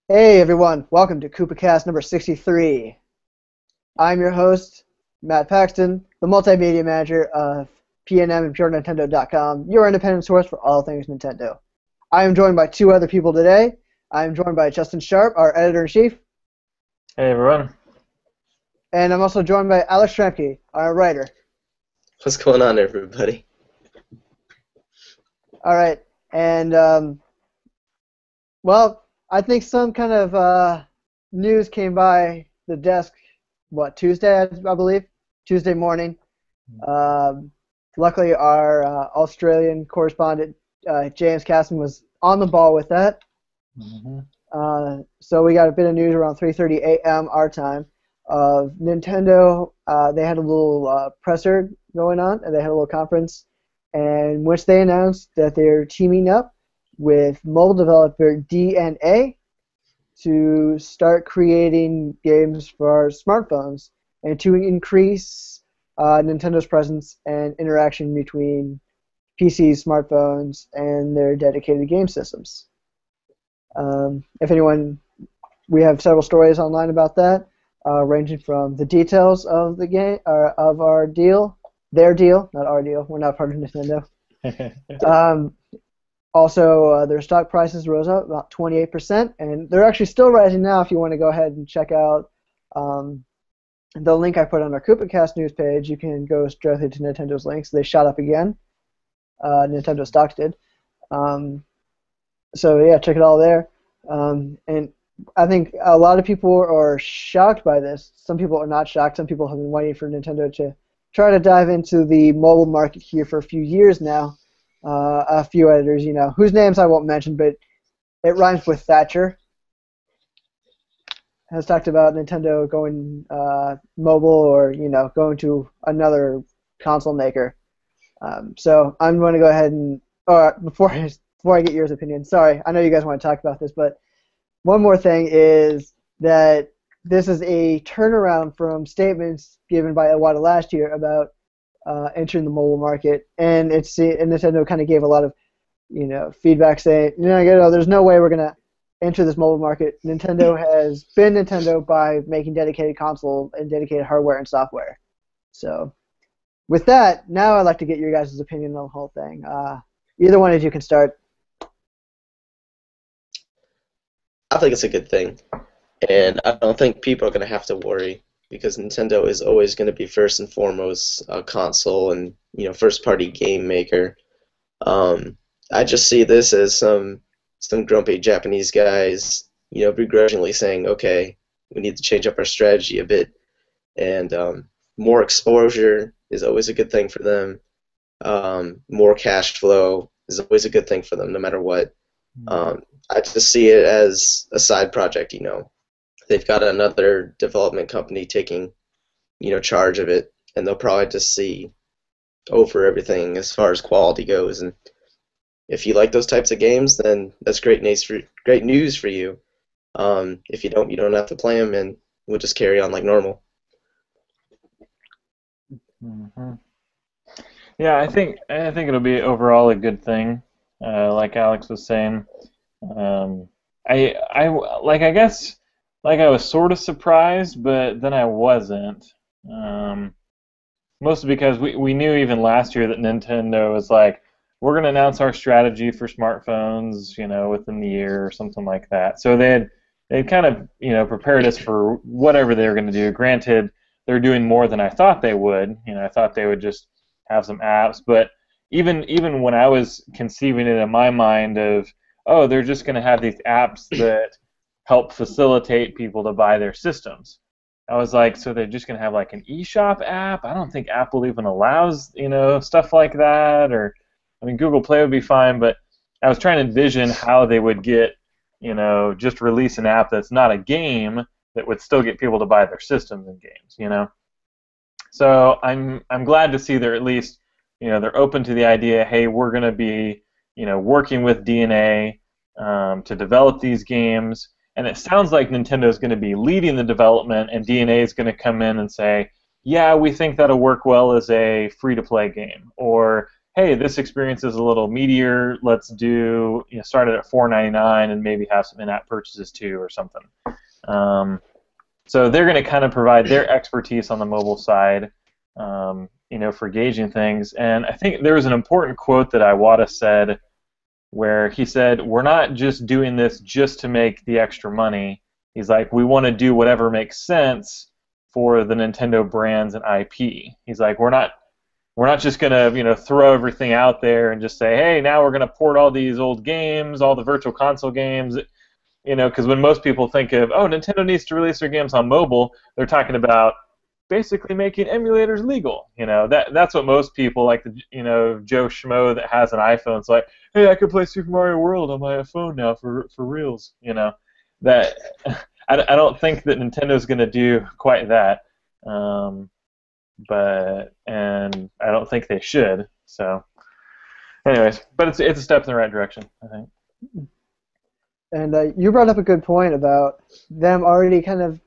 Hey everyone, welcome to Koopa Kast number 63. I'm your host, Matt Paxton, the multimedia manager of PNM and PureNintendo.com, your independent source for all things Nintendo. I am joined by two other people today. I am joined by Justin Sharp, our editor-in-chief, Hey everyone. and I'm also joined by Alex Shramke, our writer. What's going on, everybody? All right, and I think some kind of news came by the desk, Tuesday, I believe? Tuesday morning. Luckily, our Australian correspondent, James Casson, was on the ball with that. So we got a bit of news around 3:30 a.m. our time of Nintendo. They had a little presser going on, and they had a little conference in which they announced that they're teaming up with mobile developer DeNA to start creating games for smartphones and to increase Nintendo's presence and interaction between PCs, smartphones, and their dedicated game systems. If anyone, we have several stories online about that, ranging from the details of the game, of our deal, their deal, not our deal. We're not part of Nintendo. Also, their stock prices rose up about 28%, and they're actually still rising now. If you want to go ahead and check out the link I put on our Koopa Kast news page, you can go directly to Nintendo's links. They shot up again. Nintendo stocks did. So yeah, check it all there. And I think a lot of people are shocked by this. Some people are not shocked. Some people have been waiting for Nintendo to try to dive into the mobile market here for a few years now. A few editors, whose names I won't mention, but it rhymes with Thatcher, has talked about Nintendo going mobile or, going to another console maker. So I'm going to go ahead and, before I get your opinion, sorry, I know you guys want to talk about this, but one more thing is that this is a turnaround from statements given by Iwata last year about entering the mobile market, and Nintendo kind of gave a lot of, feedback saying, there's no way we're gonna enter this mobile market. Nintendo has been Nintendo by making dedicated console and dedicated hardware and software. So, with that, now I'd like to get your guys' opinion on the whole thing. Either one of you can start. I think it's a good thing, and I don't think people are going to have to worry because Nintendo is always going to be first and foremost a console and first-party game maker. I just see this as some grumpy Japanese guys, begrudgingly saying, okay, we need to change up our strategy a bit, and more exposure is always a good thing for them. More cash flow is always a good thing for them, no matter what. I just see it as a side project, They've got another development company taking, charge of it, and they'll probably just see over everything as far as quality goes. And if you like those types of games, then that's great news for you. If you don't, you don't have to play them, and we'll just carry on like normal. Yeah, I think it'll be overall a good thing, like Alex was saying. I guess. Like I was sort of surprised, but then I wasn't. Mostly because we knew even last year that Nintendo was like, we're going to announce our strategy for smartphones, within the year or something like that. So they'd kind of, prepared us for whatever they were going to do. Granted, they're doing more than I thought they would. I thought they would just have some apps, but even when I was conceiving it in my mind of, oh, they're just going to have these apps that help facilitate people to buy their systems. I was like, so they're just going to have like an eShop app? I don't think Apple even allows, stuff like that. Or, I mean, Google Play would be fine, but I was trying to envision how they would get, just release an app that's not a game that would still get people to buy their systems and games, So I'm glad to see they're at least, they're open to the idea, hey, we're going to be, working with DeNA to develop these games. And it sounds like Nintendo is going to be leading the development, and DeNA is going to come in and say, yeah, we think that'll work well as a free-to-play game, or hey, this experience is a little meatier. Let's do start it at $4.99 and maybe have some in-app purchases too or something. So they're going to kind of provide their expertise on the mobile side, for gauging things. And I think there was an important quote that Iwata said, where he said, "We're not just doing this just to make the extra money." He's like, "We want to do whatever makes sense for the Nintendo brands and IP." He's like, "We're not just gonna throw everything out there and just say, hey, now we're gonna port all these old games, all the Virtual Console games." Because when most people think of, oh, Nintendo needs to release their games on mobile, they're talking about basically making emulators legal. That's what most people, like Joe Schmo that has an iPhone, it's like, hey, I could play Super Mario World on my phone now for reals. That I don't think that Nintendo's going to do quite that, and I don't think they should. So, anyways, but it's a step in the right direction, I think. And you brought up a good point about them already kind of,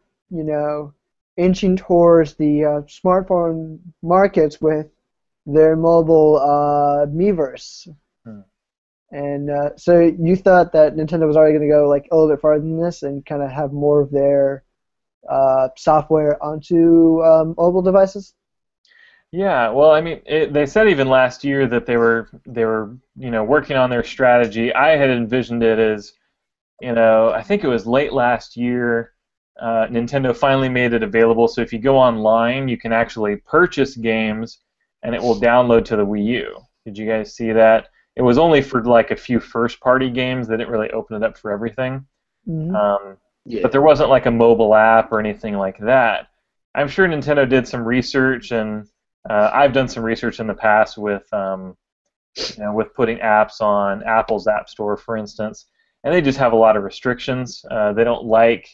inching towards the smartphone markets with their mobile Miiverse. And so you thought that Nintendo was already going to go like a little bit farther than this and kind of have more of their software onto mobile devices? Yeah, well, I mean, they said even last year that they were working on their strategy. I had envisioned it as, I think it was late last year, Nintendo finally made it available. So if you go online, you can actually purchase games, and it will download to the Wii U. Did you guys see that? It was only for like a few first-party games. They didn't really open it up for everything. Mm-hmm. Yeah. But there wasn't like a mobile app or anything like that. I'm sure Nintendo did some research, and I've done some research in the past with putting apps on Apple's App Store, for instance, and they just have a lot of restrictions. They don't like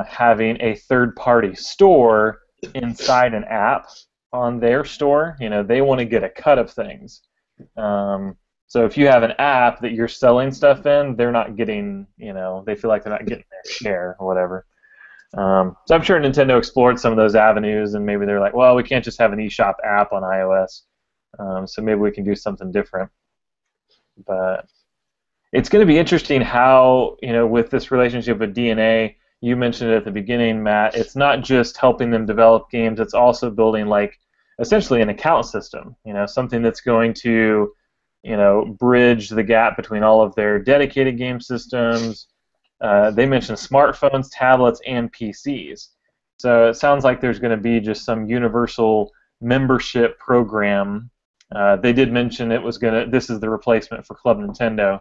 having a third-party store inside an app on their store. They want to get a cut of things. So if you have an app that you're selling stuff in, they're not getting, they feel like they're not getting their share or whatever. So I'm sure Nintendo explored some of those avenues, and maybe they're like, well, we can't just have an eShop app on iOS, so maybe we can do something different. But it's going to be interesting how, with this relationship with DeNA, you mentioned it at the beginning, Matt, it's not just helping them develop games, it's also building, like, essentially an account system, something that's going to, bridge the gap between all of their dedicated game systems. They mentioned smartphones, tablets, and PCs. So it sounds like there's going to be just some universal membership program. They did mention this is the replacement for Club Nintendo.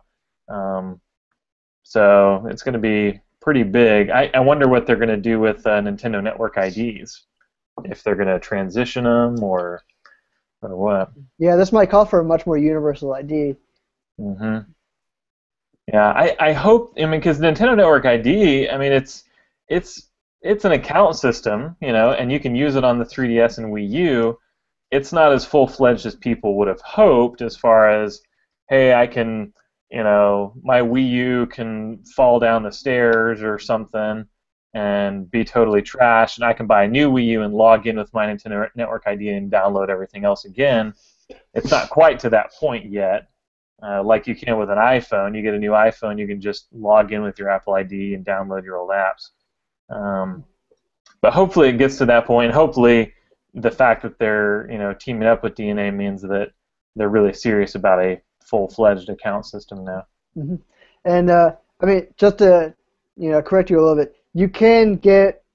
So it's going to be pretty big. I wonder what they're going to do with Nintendo Network IDs. If they're going to transition them or what. Yeah, this might call for a much more universal ID. Mm-hmm. Yeah, I hope. Because Nintendo Network ID, it's an account system, and you can use it on the 3DS and Wii U. It's not as full-fledged as people would have hoped, as far as, hey, I can, my Wii U can fall down the stairs or something and be totally trashed, and I can buy a new Wii U and log in with my Nintendo Network ID and download everything else again. It's not quite to that point yet. Like you can with an iPhone. You get a new iPhone, you can just log in with your Apple ID and download your old apps. But hopefully it gets to that point. Hopefully the fact that they're teaming up with DeNA means that they're really serious about a full-fledged account system now. Mm-hmm. And just to correct you a little bit, you can get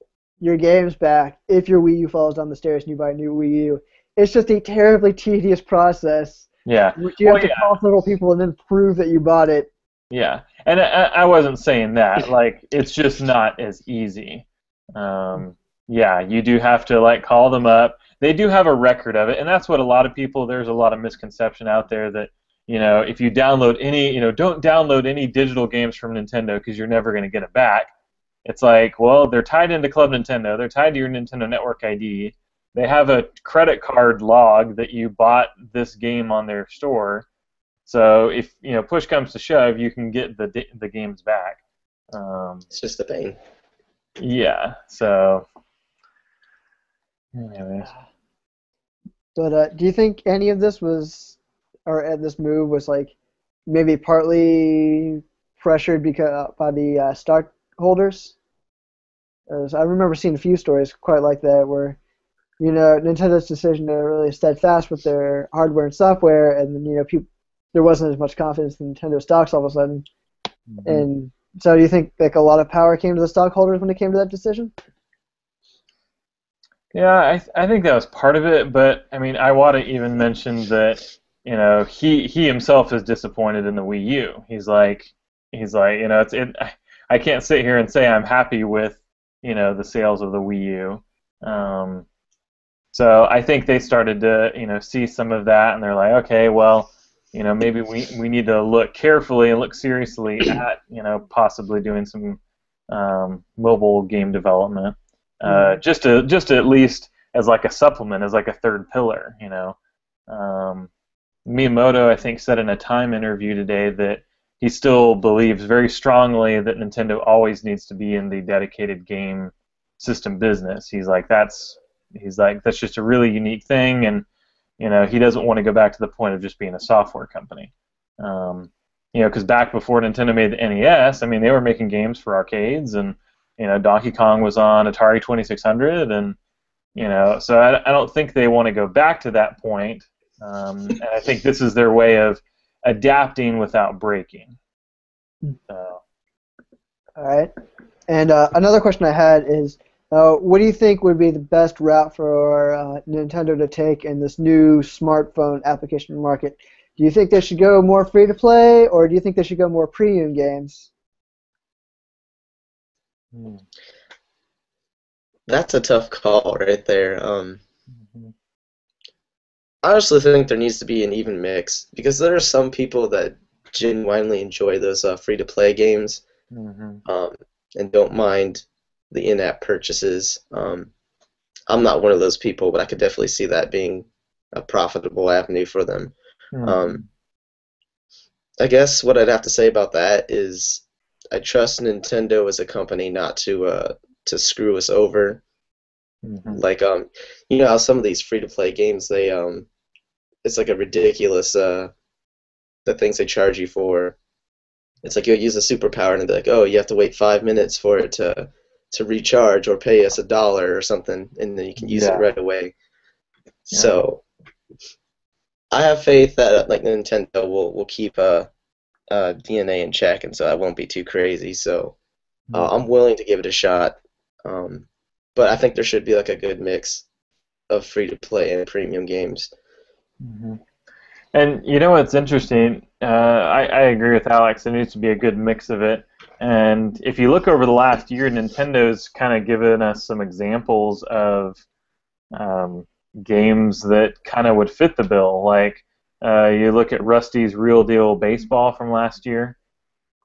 your games back if your Wii U falls down the stairs and you buy a new Wii U. It's just a terribly tedious process. Yeah. You have to call several people and then prove that you bought it. Yeah, and I wasn't saying that. Like, it's just not as easy. Yeah, you do have to call them up. They do have a record of it, and that's what a lot of people. There's a lot of misconception out there that if you download any, don't download any digital games from Nintendo because you're never going to get it back. It's like, well, they're tied into Club Nintendo. They're tied to your Nintendo Network ID. They have a credit card log that you bought this game on their store. So if push comes to shove, you can get the games back. It's just a pain. Yeah. So, anyways. But do you think any of this was or this move was like maybe partly pressured because by the stockholders. I remember seeing a few stories quite like that where Nintendo's decision to really steadfast with their hardware and software, and then there wasn't as much confidence in Nintendo stocks all of a sudden. Mm-hmm. And so, do you think like a lot of power came to the stockholders when it came to that decision? Yeah, I think that was part of it, but I mean, Iwata even mentioned that he himself is disappointed in the Wii U. He's like I can't sit here and say I'm happy with the sales of the Wii U. So I think they started to see some of that, and they're like, okay, well, maybe we need to look carefully and look seriously at possibly doing some mobile game development. Just to at least as like a supplement, as like a third pillar. Miyamoto, I think, said in a Time interview today that he still believes very strongly that Nintendo always needs to be in the dedicated game system business. He's like that's just a really unique thing, and he doesn't want to go back to the point of just being a software company. Because back before Nintendo made the NES, I mean, they were making games for arcades, and Donkey Kong was on Atari 2600, and so I don't think they want to go back to that point. And I think this is their way of adapting without breaking. So. All right. And another question I had is, what do you think would be the best route for Nintendo to take in this new smartphone application market? Do you think they should go more free-to-play, or do you think they should go more premium games? That's a tough call right there. Mm-hmm. I honestly think there needs to be an even mix, because there are some people that genuinely enjoy those free-to-play games, and don't mind the in-app purchases. I'm not one of those people, but I could definitely see that being a profitable avenue for them. I guess what I'd have to say about that is I trust Nintendo as a company not to screw us over. Like how some of these free-to-play games it's like a ridiculous the things they charge you for. It's like you'll use a superpower and they'll be like, oh, you have to wait 5 minutes for it to recharge, or pay us $1 or something, and then you can use it right away. Yeah. So I have faith that like Nintendo will keep DeNA in check, and so that won't be too crazy. So I'm willing to give it a shot, but I think there should be like a good mix of free-to-play and premium games. And what's interesting? I agree with Alex. There needs to be a good mix of it. And if you look over the last year, Nintendo's kind of given us some examples of games that kind of would fit the bill. Like you look at Rusty's Real Deal Baseball from last year.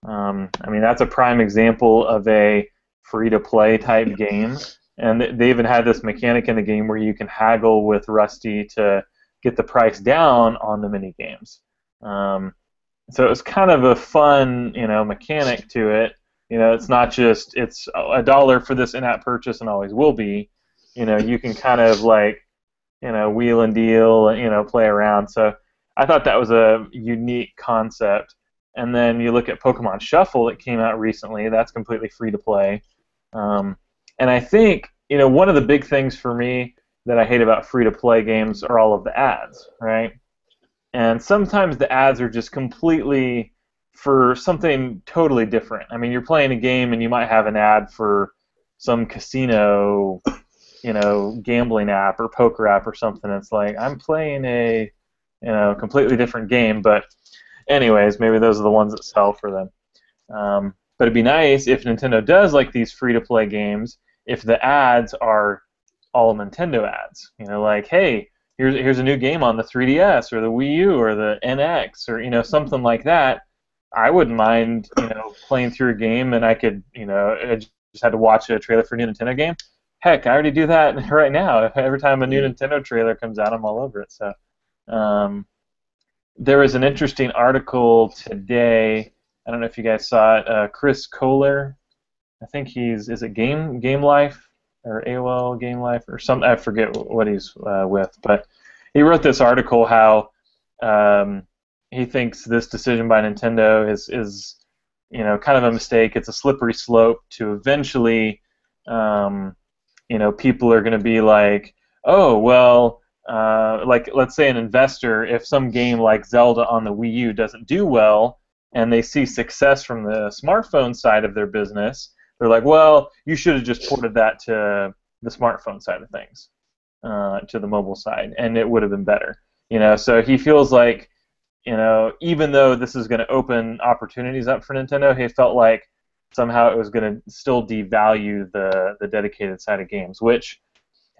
I mean, that's a prime example of a free-to-play type game. And they even had this mechanic in the game where you can haggle with Rusty to get the price down on the mini games. So it was kind of a fun, mechanic to it. It's not just it's $1 for this in-app purchase and always will be. You can kind of like, wheel and deal, play around. So I thought that was a unique concept. And then you look at Pokemon Shuffle that came out recently. That's completely free to play. And I think, one of the big things for me that I hate about free-to-play games are all of the ads, right? And sometimes the ads are just completely for something totally different. I mean, you're playing a game and you might have an ad for some casino, gambling app or poker app or something. It's like, I'm playing a, completely different game, but anyways, maybe those are the ones that sell for them. But it'd be nice if Nintendo does like these free-to-play games, if the ads are all Nintendo ads. Like, hey, here's a new game on the 3DS or the Wii U or the NX or something like that. I wouldn't mind playing through a game and I could I just had to watch a trailer for a new Nintendo game. Heck, I already do that right now. Every time a new Nintendo trailer comes out, I'm all over it. So there was an interesting article today. I don't know if you guys saw it. Chris Kohler, I think is it Game Life or AOL Game Life or something. I forget what he's with, but he wrote this article how he thinks this decision by Nintendo is kind of a mistake. It's a slippery slope to eventually, people are going to be like, oh, well, like let's say an investor, if some game like Zelda on the Wii U doesn't do well, and they see success from the smartphone side of their business, they're like, well, you should have just ported that to the smartphone side of things, to the mobile side, and it would have been better. So he feels like, even though this is going to open opportunities up for Nintendo, he felt like somehow it was going to still devalue the dedicated side of games, which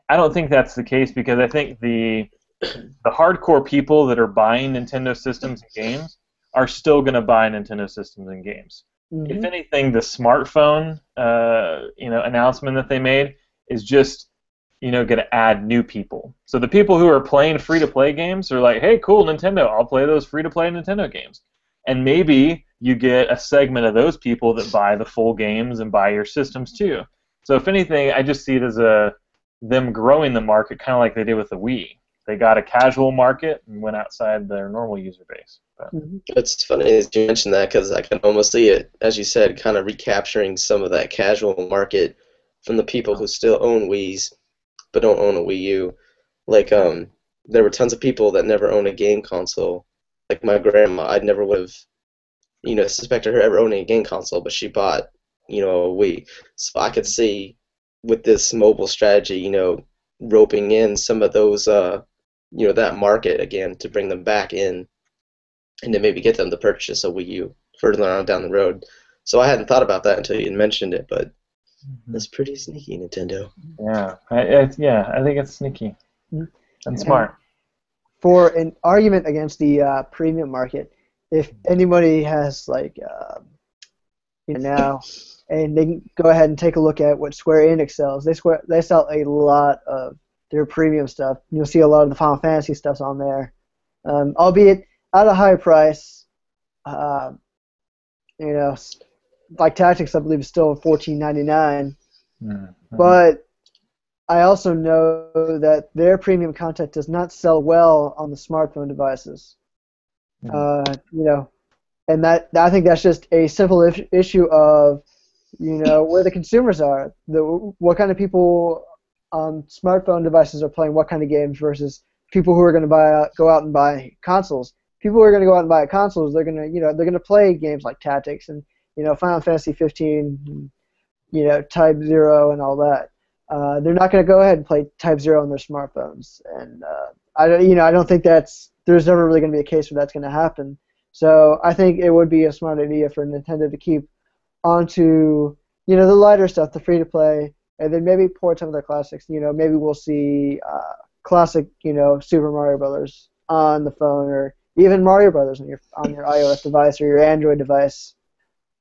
I don't think that's the case, because I think the hardcore people that are buying Nintendo systems and games are still going to buy Nintendo systems and games. Mm-hmm. If anything, the smartphone announcement that they made is just going to add new people. So the people who are playing free-to-play games are like, hey, cool, Nintendo, I'll play those free-to-play Nintendo games. And maybe you get a segment of those people that buy the full games and buy your systems too. So if anything, I just see it as them growing the market, kind of like they did with the Wii. They got a casual market and went outside their normal user base. It's funny as you mentioned that, because I can almost see it, as you said, kind of recapturing some of that casual market from the people who still own Wiis but don't own a Wii U. Like, there were tons of people that never owned a game console. Like my grandma, I'd never would have, suspected her ever owning a game console, but she bought, a Wii. So I could see with this mobile strategy, roping in some of those, that market again to bring them back in, and to maybe get them to purchase a Wii U further on down the road. So I hadn't thought about that until you mentioned it, but that's pretty sneaky, Nintendo. Yeah, I think it's sneaky and smart. For an argument against the premium market, if anybody has now, and they can go ahead and take a look at what Square Enix sells. They sell a lot of their premium stuff. You'll see a lot of the Final Fantasy stuff's on there, albeit at a high price. Like Tactics, I believe, is still $14.99. Mm-hmm. But I also know that their premium content does not sell well on the smartphone devices. Mm-hmm. And that I think that's just a simple issue of, where the consumers are, what kind of people on smartphone devices are playing what kind of games versus people who are going to go out and buy consoles. People who are going to go out and buy consoles, they're going to play games like Tactics and Final Fantasy 15, Type 0 and all that. They're not going to go ahead and play Type 0 on their smartphones, and I don't think there's never really going to be a case where that's going to happen. So I think it would be a smart idea for Nintendo to keep onto the lighter stuff, the free to play, and then maybe port some of their classics. Maybe we'll see classic Super Mario Brothers on the phone, or even Mario Brothers on your iOS device or your Android device.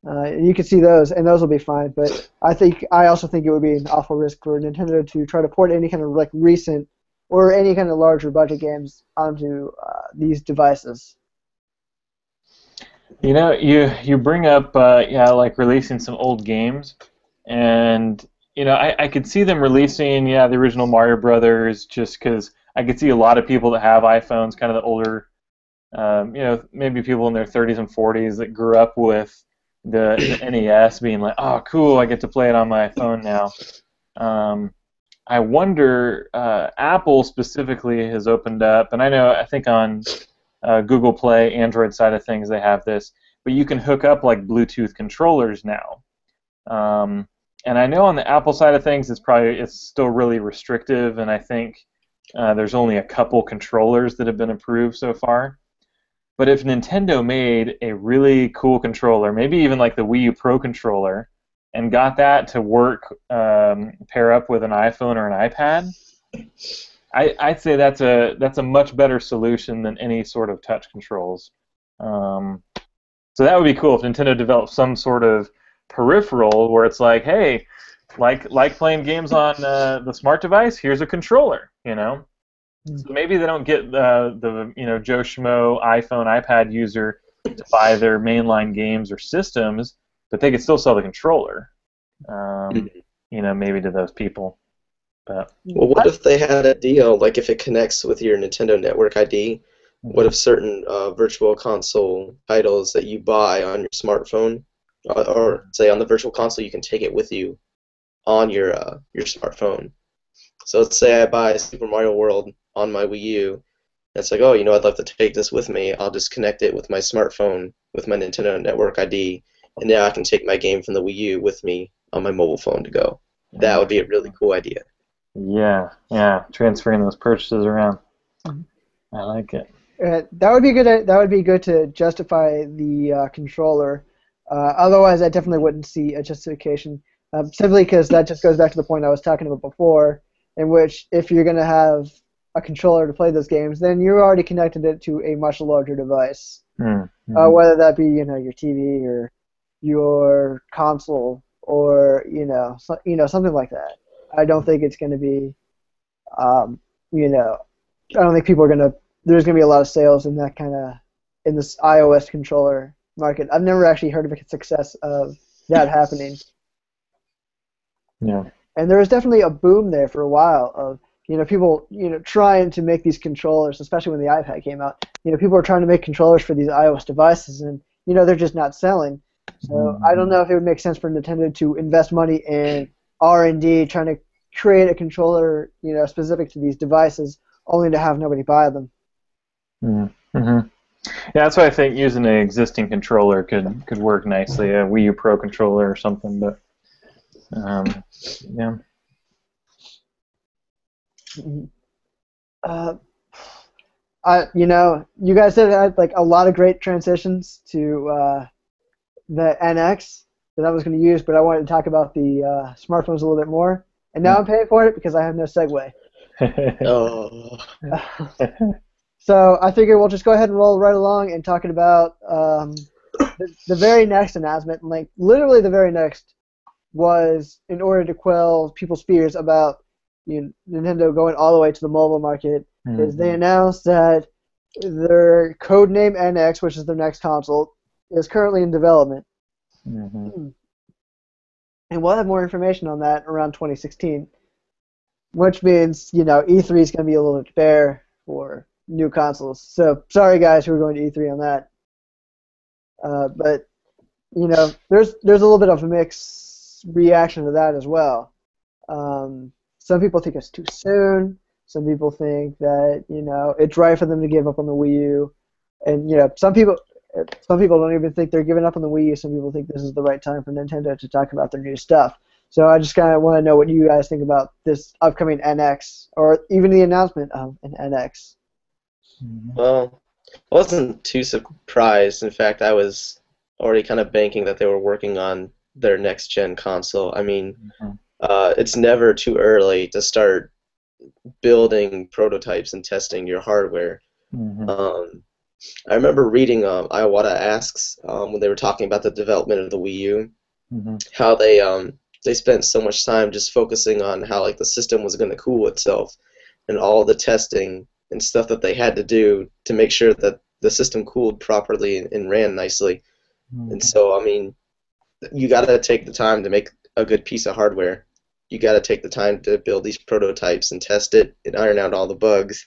You can see those, and those will be fine. But I also think it would be an awful risk for Nintendo to try to port any kind of recent or any kind of larger budget games onto these devices. You bring up releasing some old games, and I could see them releasing the original Mario Brothers, just because I could see a lot of people that have iPhones, kind of the older, maybe people in their 30s and 40s that grew up with the NES, being like, oh, cool, I get to play it on my phone now. I wonder, Apple specifically has opened up, and I think on Google Play, Android side of things, they have this, but you can hook up like Bluetooth controllers now. And I know on the Apple side of things, it's still really restrictive, and I think there's only a couple controllers that have been approved so far. But if Nintendo made a really cool controller, maybe even like the Wii U Pro controller, and got that to work, pair up with an iPhone or an iPad, I'd say that's a much better solution than any sort of touch controls. So that would be cool if Nintendo developed some sort of peripheral where it's like, hey, like playing games on the smart device, here's a controller, So maybe they don't get the Joe Schmo iPhone, iPad user to buy their mainline games or systems, but they could still sell the controller, maybe to those people. But well, what if they had a deal, like if it connects with your Nintendo Network ID, What if certain virtual console titles that you buy on your smartphone, or say on the virtual console, you can take it with you on your smartphone. So let's say I buy Super Mario World on my Wii U. And it's like, oh, I'd love to take this with me. I'll just connect it with my smartphone with my Nintendo Network ID, and now I can take my game from the Wii U with me on my mobile phone to go. That would be a really cool idea. Yeah, transferring those purchases around. I like it. That would be good. That would be good to justify the controller. Otherwise, I definitely wouldn't see a justification. Simply because that just goes back to the point I was talking about before, in which if you're going to have a controller to play those games, then you already connected it to a much larger device, whether that be your TV or your console or something like that. I don't think it's going to be, I don't think people are going to. There's going to be a lot of sales in that in this iOS controller market. I've never actually heard of a success of that happening. Yeah. And there was definitely a boom there for a while of people trying to make these controllers, especially when the iPad came out. People were trying to make controllers for these iOS devices, and they're just not selling. So I don't know if it would make sense for Nintendo to invest money in R&D trying to create a controller specific to these devices, only to have nobody buy them. Yeah, that's why I think using an existing controller could work nicely, a Wii U Pro controller or something. But yeah. You guys had like a lot of great transitions to the NX that I was going to use, but I wanted to talk about the smartphones a little bit more. And now I'm paying for it because I have no segue. Oh. So I figure we'll just go ahead and roll right along and talking about the very next announcement, and like literally the very next was in order to quell people's fears about Nintendo going all the way to the mobile market, is they announced that their codename NX, which is their next console, is currently in development. And we'll have more information on that around 2016, which means E3 is going to be a little bit bare for new consoles. So sorry guys who are going to E3 on that. But there's a little bit of a mixed reaction to that as well. Some people think it's too soon. Some people think that it's right for them to give up on the Wii U, and some people don't even think they're giving up on the Wii U. Some people think this is the right time for Nintendo to talk about their new stuff. So I just kind of want to know what you guys think about this upcoming NX, or even the announcement of an NX. Well, I wasn't too surprised. In fact, I was already kind of banking that they were working on their next-gen console. I mean, it's never too early to start building prototypes and testing your hardware. I remember reading Iwata Asks when they were talking about the development of the Wii U, how they spent so much time just focusing on how like the system was going to cool itself, and all the testing and stuff that they had to do to make sure that the system cooled properly and ran nicely. And so, I mean, you got to take the time to make a good piece of hardware. You got to take the time to build these prototypes and test it and iron out all the bugs,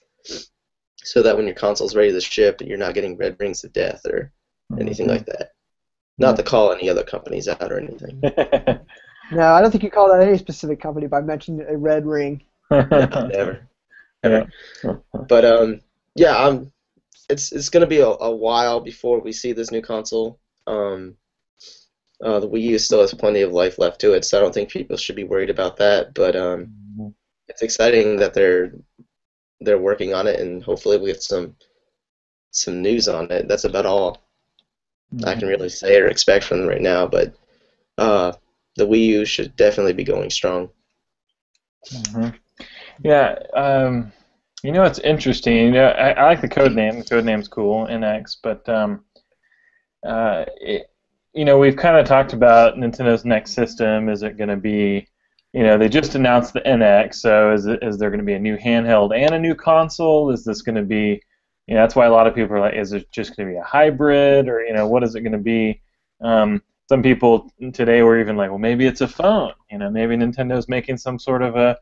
so that when your console's ready to ship, you're not getting red rings of death or anything like that. Not to call any other companies out or anything. No, I don't think you called out any specific company by mentioning a red ring. Never. But yeah, it's gonna be a while before we see this new console. The Wii U still has plenty of life left to it, so I don't think people should be worried about that. But it's exciting that they're working on it, and hopefully we get some news on it. That's about all I can really say or expect from them right now. But the Wii U should definitely be going strong. Yeah, it's interesting. I like the code name. The code name's cool, NX. But we've kind of talked about Nintendo's next system. Is it going to be, they just announced the NX. So is there going to be a new handheld and a new console? Is this going to be, that's why a lot of people are like, is it just going to be a hybrid, or what is it going to be? Some people today were even like, well, maybe it's a phone. Maybe Nintendo's making some sort of a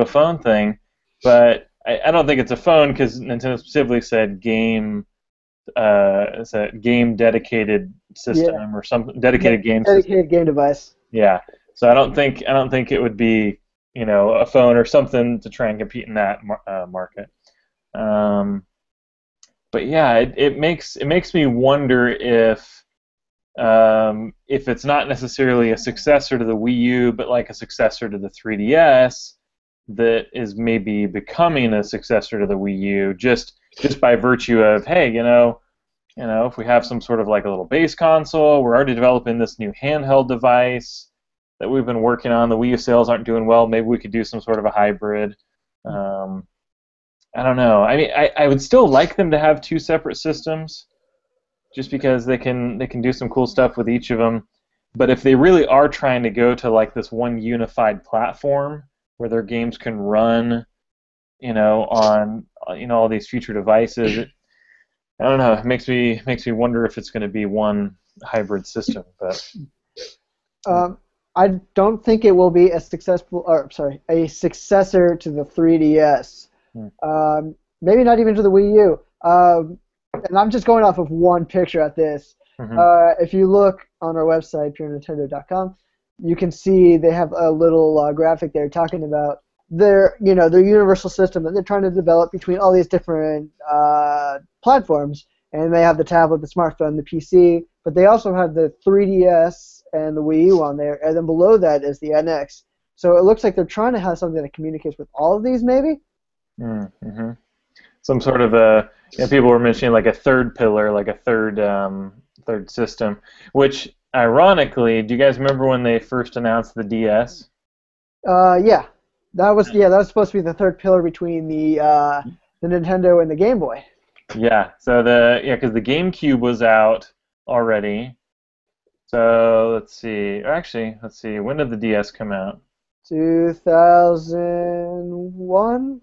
phone thing. But I don't think it's a phone because Nintendo specifically said game. It's a game dedicated Yeah, system or some dedicated game system. dedicated game device. Yeah. So I don't think it would be a phone or something to try and compete in that market. Um, but yeah, it makes me wonder if it's not necessarily a successor to the Wii U, but like a successor to the 3DS that is maybe becoming a successor to the Wii U just by virtue of, hey, if we have some sort of like a little base console, we're already developing this new handheld device that we've been working on. The Wii U sales aren't doing well. Maybe we could do some sort of a hybrid. I don't know. I mean, I would still like them to have two separate systems, just because they can do some cool stuff with each of them. But if they really are trying to go to like this one unified platform where their games can run, on all these future devices, I don't know. It makes me wonder if it's going to be one hybrid system. But I don't think it will be a a successor to the 3DS. Maybe not even to the Wii U. And I'm just going off of one picture at this. If you look on our website, purenintendo.com, you can see they have a little graphic there talking about their universal system that they're trying to develop between all these different platforms. And they have the tablet, the smartphone, the PC, but they also have the 3DS and the Wii U on there, and then below that is the NX. So it looks like they're trying to have something that communicates with all of these, maybe? Mm-hmm. Some sort of people were mentioning like a third pillar, like a third system, which ironically, do you guys remember when they first announced the DS? Yeah. That was supposed to be the third pillar between the Nintendo and the Game Boy. Yeah. So because the GameCube was out already. So let's see. When did the DS come out? 2001.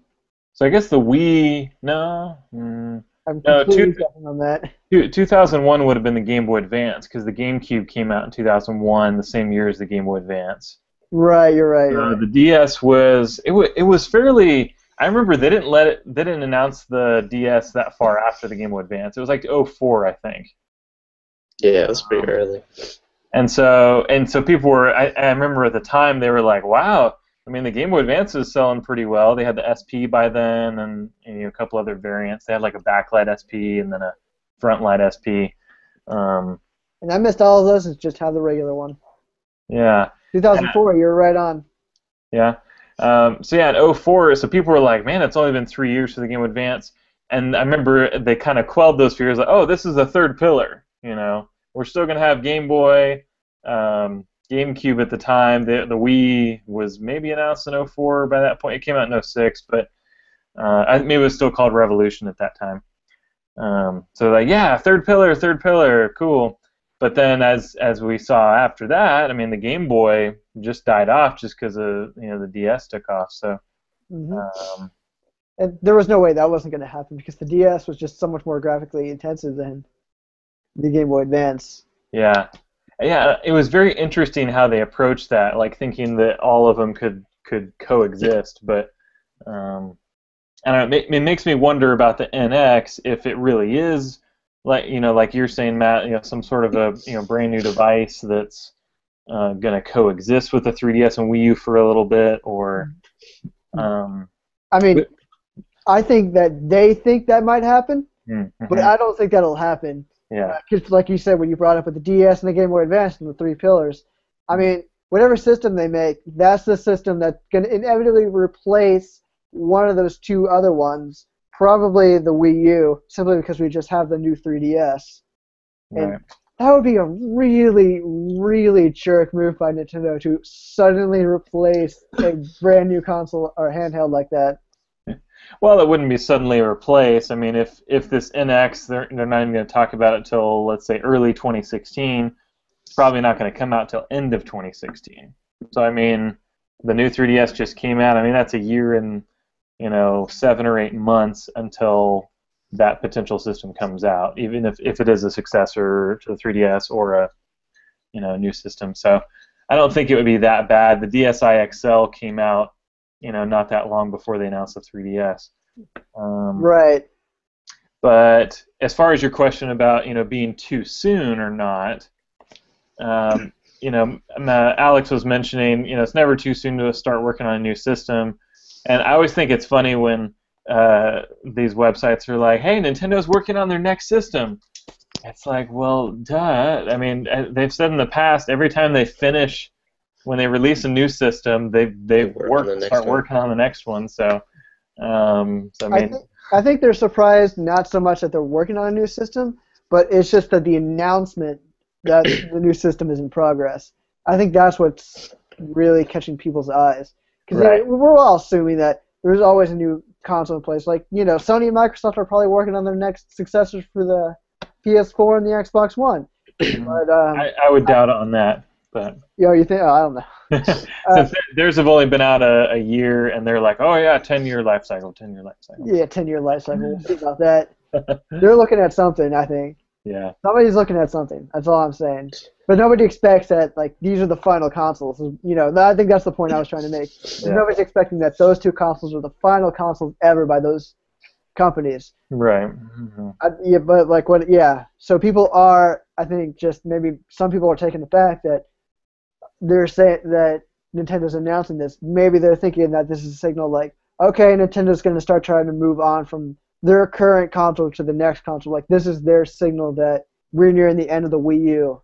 So I guess the Wii. No. I'm No. completely guessing on that. 2001 would have been the Game Boy Advance because the GameCube came out in 2001, the same year as the Game Boy Advance. Right, you're right. The DS was fairly. I remember they didn't announce the DS that far after the Game Boy Advance. It was like '04, I think. Yeah, it was pretty early. And so people were. I remember at the time they were like, "Wow, I mean the Game Boy Advance is selling pretty well." They had the SP by then, and a couple other variants. They had like a backlight SP and then a frontlight SP. And I missed all of those and just have the regular one. Yeah. 2004, you're right on. Yeah. So yeah, in '04, so people were like, "Man, it's only been 3 years for the Game Boy Advance." And I remember they kind of quelled those fears, like, "Oh, this is a third pillar, We're still going to have Game Boy, GameCube at the time. The Wii was maybe announced in '04 by that point. It came out in '06, but maybe it was still called Revolution at that time. So like, yeah, third pillar, cool. But then as we saw after that, I mean, the Game Boy just died off just because of the DS took off. So. And there was no way that wasn't going to happen because the DS was just so much more graphically intensive than the Game Boy Advance. Yeah, it was very interesting how they approached that, like thinking that all of them could coexist. But I don't know. It makes me wonder about the NX if it really is like you're saying, Matt, some sort of a brand new device that's going to coexist with the 3DS and Wii U for a little bit, or. I mean, I think that they think that might happen, but I don't think that'll happen. Yeah. Because like you said, when you brought up with the DS and the Game Boy Advance and the three pillars, I mean, whatever system they make, that's the system that's going to inevitably replace one of those two other ones, probably the Wii U, simply because we just have the new 3DS. Right. And that would be a really, really jerk move by Nintendo to suddenly replace a brand new console or handheld like that. Well, it wouldn't be suddenly replaced. I mean, if this NX, they're not even going to talk about it till, let's say, early 2016. It's probably not going to come out till end of 2016. So, I mean, the new 3DS just came out. I mean, that's a year and 7 or 8 months until that potential system comes out, even if it is a successor to the 3DS or a new system. So, I don't think it would be that bad. The DSi XL came out not that long before they announced the 3DS. Right. But as far as your question about being too soon or not, Alex was mentioning it's never too soon to start working on a new system, and I always think it's funny when these websites are like, "Hey, Nintendo's working on their next system." It's like, well, duh. I mean, they've said in the past every time they finish when they release a new system, they start working on the next one. So, I mean, I think they're surprised not so much that they're working on a new system, but it's just that the announcement that the new system is in progress. I think that's what's really catching people's eyes. Because we're all assuming that there's always a new console in place. Like, Sony and Microsoft are probably working on their next successors for the PS4 and the Xbox One. But, I would doubt on that. But you think? Oh, I don't know. Since theirs have only been out a year, and they're like, oh yeah, 10-year life cycle, 10-year life cycle. Yeah, 10-year life cycle. We'll see about that. They're looking at something, I think. Yeah. Somebody's looking at something. That's all I'm saying. But nobody expects that these are the final consoles. I think that's the point I was trying to make. Yeah. Nobody's expecting that those two consoles are the final consoles ever by those companies. Right. Mm-hmm. Yeah, but Yeah. So people are, I think, just maybe some people are taking the fact that they're saying that Nintendo's announcing this. Maybe they're thinking that this is a signal like, okay, Nintendo's going to start trying to move on from their current console to the next console. Like, this is their signal that we're nearing the end of the Wii U.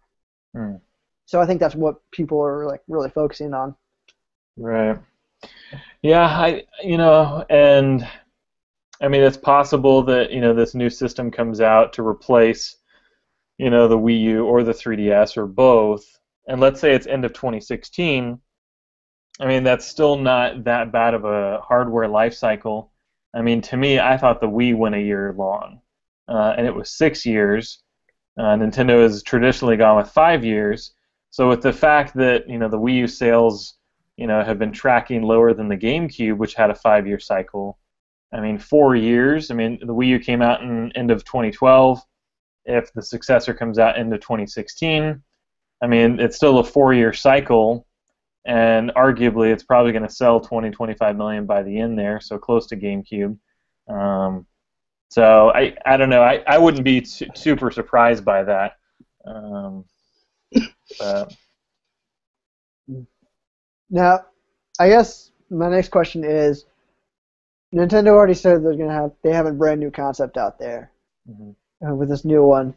Mm. So I think that's what people are really focusing on. Right. Yeah, and I mean, it's possible that this new system comes out to replace the Wii U or the 3DS or both. And let's say it's end of 2016, I mean, that's still not that bad of a hardware life cycle. I mean, to me, I thought the Wii went a year long, and it was 6 years. Nintendo has traditionally gone with 5 years. So with the fact that, the Wii U sales, have been tracking lower than the GameCube, which had a 5-year cycle, I mean, 4 years. I mean, the Wii U came out in end of 2012. If the successor comes out end of 2016, I mean, it's still a 4-year cycle, and arguably it's probably going to sell 20-25 million by the end there, so close to GameCube. So I don't know. I wouldn't be super surprised by that. But. Now, I guess my next question is, Nintendo already said they have a brand new concept out there with this new one.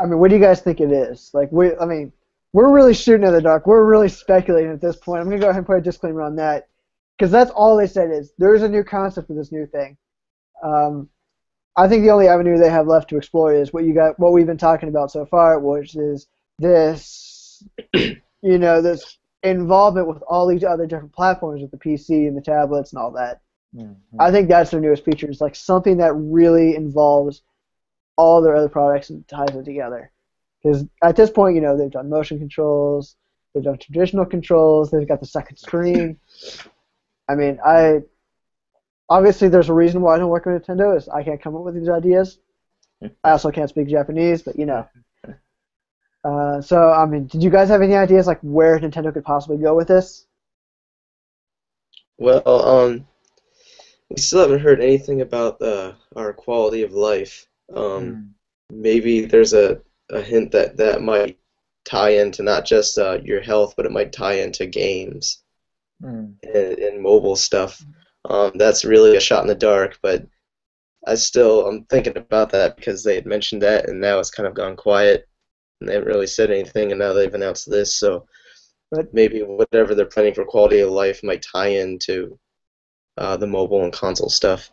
I mean, what do you guys think it is? We're really shooting in the dark. We're really speculating at this point. I'm gonna go ahead and put a disclaimer on that, because that's all they said is there's a new concept for this new thing. I think the only avenue they have left to explore is what we've been talking about so far, which is this, this involvement with all these other different platforms, with the PC and the tablets and all that. Mm-hmm. I think that's their newest feature. It's something that really involves all their other products and ties it together. Because at this point, they've done motion controls, they've done traditional controls, they've got the second screen. I mean, obviously there's a reason why I don't work with Nintendo, is I can't come up with these ideas. I also can't speak Japanese, but So, I mean, did you guys have any ideas where Nintendo could possibly go with this? Well, we still haven't heard anything about our quality of life. Maybe there's a hint that might tie into not just your health, but it might tie into games and mobile stuff. That's really a shot in the dark, but I'm thinking about that because they had mentioned that, and now it's kind of gone quiet, and they haven't really said anything, and now they've announced this, so maybe whatever they're planning for quality of life might tie into the mobile and console stuff.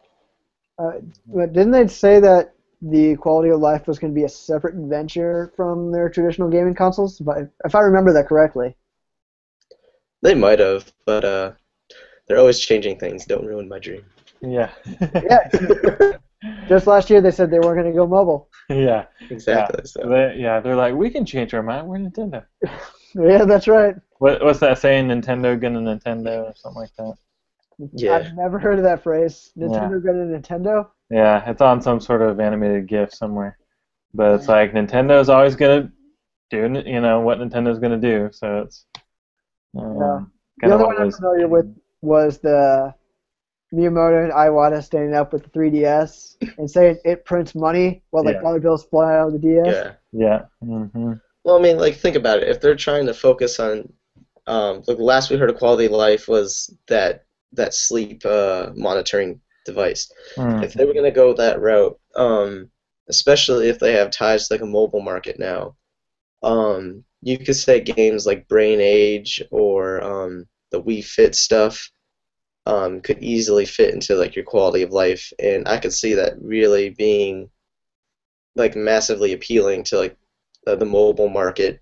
But didn't they say that the quality of life was going to be a separate venture from their traditional gaming consoles, if I remember that correctly? They might have, but they're always changing things. Don't ruin my dream. Yeah. Yeah. Just last year they said they weren't going to go mobile. Yeah. Exactly. Yeah. So. They're like, we can change our mind. We're Nintendo. Yeah, that's right. What's that saying? Nintendo gonna Nintendo or something like that? Yeah. I've never heard of that phrase. Nintendo gonna Nintendo? Yeah, it's on some sort of animated GIF somewhere. But it's like Nintendo's always gonna do what Nintendo's gonna do. So it's the other one I'm familiar with was the Miyamoto and Iwata standing up with the 3DS and saying it prints money while like Yeah. dollar bills fly out of the DS. Yeah. Yeah. Mm-hmm. Well, I mean, like, think about it. If they're trying to focus on, the last we heard of quality of life was that sleep monitoring device. If they were going to go that route, especially if they have ties to like a mobile market now, you could say games like Brain Age or the Wii Fit stuff could easily fit into like your quality of life, and I could see that really being like massively appealing to like the mobile market,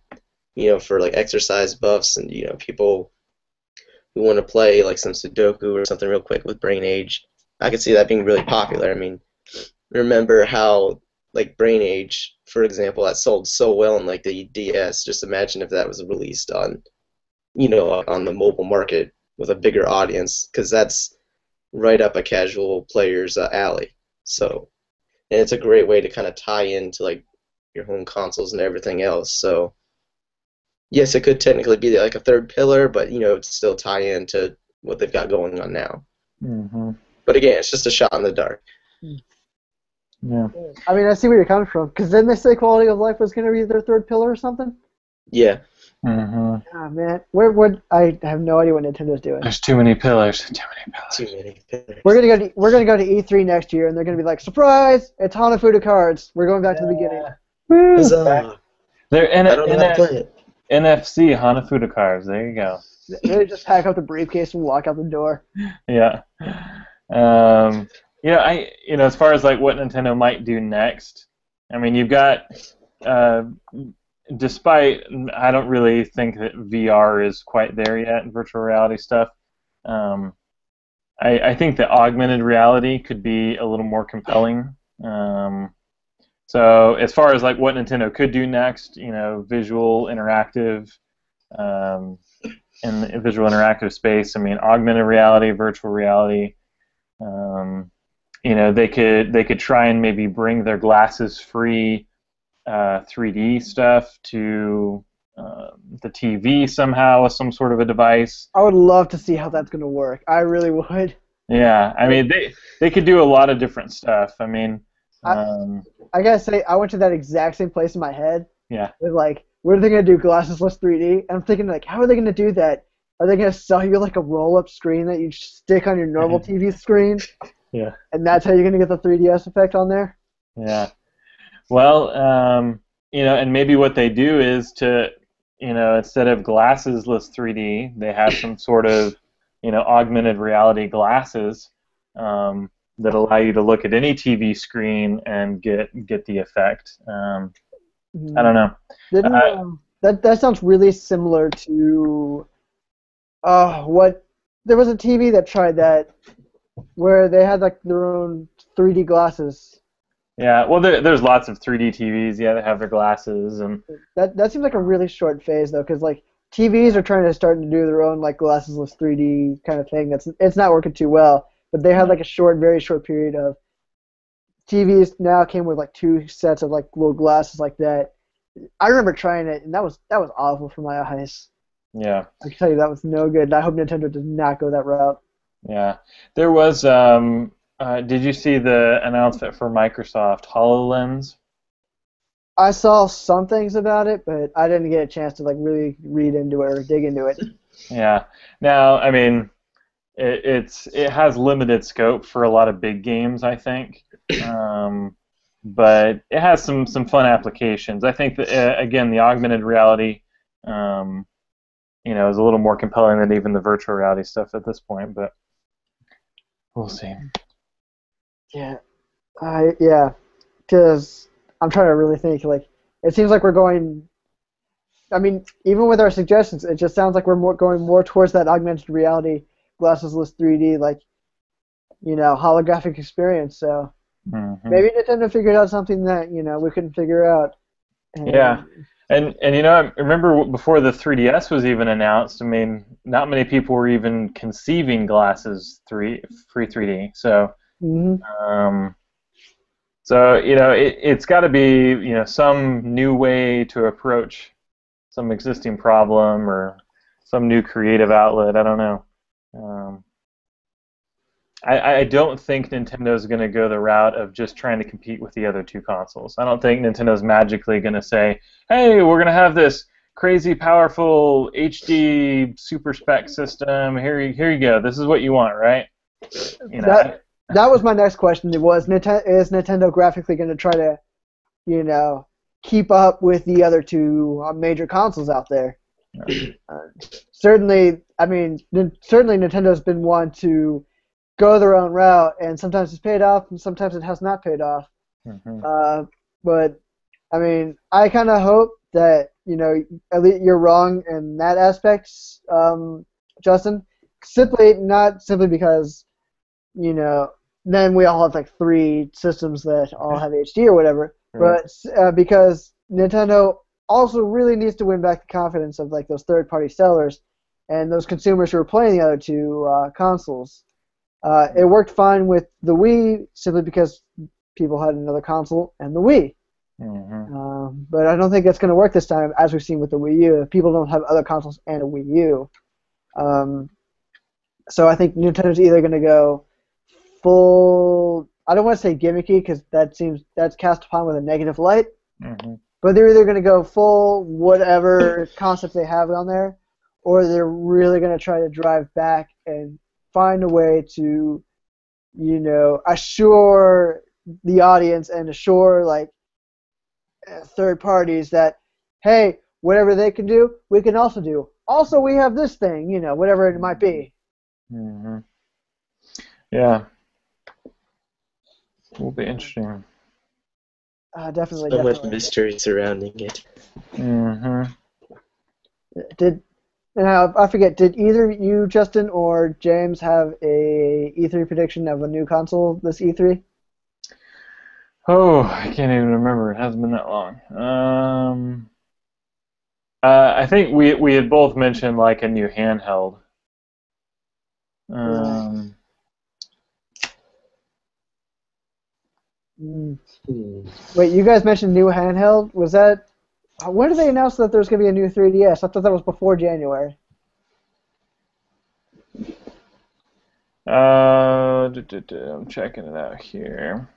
for like exercise buffs and people who want to play like some Sudoku or something real quick with Brain Age. I could see that being really popular. I mean, remember how like Brain Age, for example, that sold so well in like the DS. Just imagine if that was released on on the mobile market with a bigger audience, because that's right up a casual player's alley. So, and it's a great way to kind of tie into like your home consoles and everything else. So, yes, it could technically be like a third pillar, but it'd still tie into what they've got going on now. Mm-hmm. But again, it's just a shot in the dark. Yeah. I mean, I see where you're coming from, because didn't they say quality of life was going to be their third pillar or something? Yeah. Mm-hmm. Ah, man, what? I have no idea what Nintendo's doing. There's too many pillars. Too many pillars. Too many pillars. We're gonna go to E3 next year, and they're gonna be like, surprise! It's Hanafuda cards. We're going back to the beginning. Woo! Huzzah. They're I don't know how to play it. NFC Hanafuda cards. There you go. They just pack up the briefcase and walk out the door. Yeah. As far as like what Nintendo might do next, I mean, you've got, despite I don't really think that VR is quite there yet in virtual reality stuff. I think that augmented reality could be a little more compelling. So as far as like what Nintendo could do next, visual interactive, in the visual interactive space, I mean, augmented reality, virtual reality. They could try and maybe bring their glasses-free 3D stuff to the TV somehow with some sort of a device. I would love to see how that's gonna work. I really would. Yeah, I mean they could do a lot of different stuff. I mean, I gotta say, I went to that exact same place in my head. Yeah. With like, what are they gonna do? Glassesless 3D? And I'm thinking like, how are they gonna do that? Are they gonna sell you like a roll-up screen that you stick on your normal TV screen? Yeah. And that's how you're gonna get the 3DS effect on there? Yeah. Well, and maybe what they do is to, instead of glassesless 3D, they have some sort of, augmented reality glasses that allow you to look at any TV screen and get the effect. I don't know. That sounds really similar to there was a TV that tried that where they had like their own 3D glasses. Yeah, well, there's lots of 3D TVs. Yeah, that have their glasses and that seems like a really short phase though, because like TVs are trying to start to do their own like glassesless 3D kind of thing. It's not working too well. But they had like a very short period of TVs now came with like 2 sets of like little glasses like that. I remember trying it, and that was awful for my eyes. Yeah. I can tell you that was no good. I hope Nintendo does not go that route. Yeah. There was. Did you see the announcement for Microsoft HoloLens? I saw some things about it, but I didn't get a chance to like really read into it or dig into it. Yeah. Now, I mean, it has limited scope for a lot of big games, I think, but it has some fun applications. I think that again, the augmented reality, is a little more compelling than even the virtual reality stuff at this point. But we'll see. Yeah, because I'm trying to really think. Like, it seems like we're going. I mean, even with our suggestions, it just sounds like we're going more towards that augmented reality, glassesless 3D, like, holographic experience. So maybe Nintendo figured out something that we couldn't figure out. Yeah, and I remember before the 3DS was even announced. I mean, not many people were even conceiving free 3D. So. It's got to be some new way to approach some existing problem or some new creative outlet. I don't know. I don't think Nintendo's going to go the route of just trying to compete with the other two consoles. I don't think Nintendo's magically going to say, hey, we're going to have this crazy powerful HD super spec system. Here you go. This is what you want, right? You know. That was my next question. Is Nintendo graphically going to try to, keep up with the other two major consoles out there? Certainly Nintendo's been one to go their own route, and sometimes it's paid off, and sometimes it has not paid off. Mm-hmm. But I mean, I kind of hope that at least you're wrong in that aspect, Justin. Not simply because then we all have like 3 systems that all have HD or whatever, Right. but because Nintendo also really needs to win back the confidence of like those third-party sellers and those consumers who are playing the other two consoles. It worked fine with the Wii simply because people had another console and the Wii. Mm-hmm. But I don't think that's going to work this time, as we've seen with the Wii U. People don't have other consoles and a Wii U. So I think Nintendo's either going to go full, I don't want to say gimmicky because that's cast upon with a negative light, Mm-hmm. but they're either going to go full whatever concept they have on there, or they're really going to try to drive back and find a way to, assure the audience and assure like third parties that, hey, whatever they can do, we can also do. Also, we have this thing, whatever it might be. Mm-hmm. Yeah. Will be interesting. Definitely. So much mystery surrounding it. Mm-hmm. I forget, did either you, Justin, or James have a E3 prediction of a new console this E3? Oh, I can't even remember. It hasn't been that long. I think we had both mentioned like a new handheld. Wait, you guys mentioned new handheld? Was that... When did they announce that there's going to be a new 3DS? I thought that was before January. I'm checking it out here.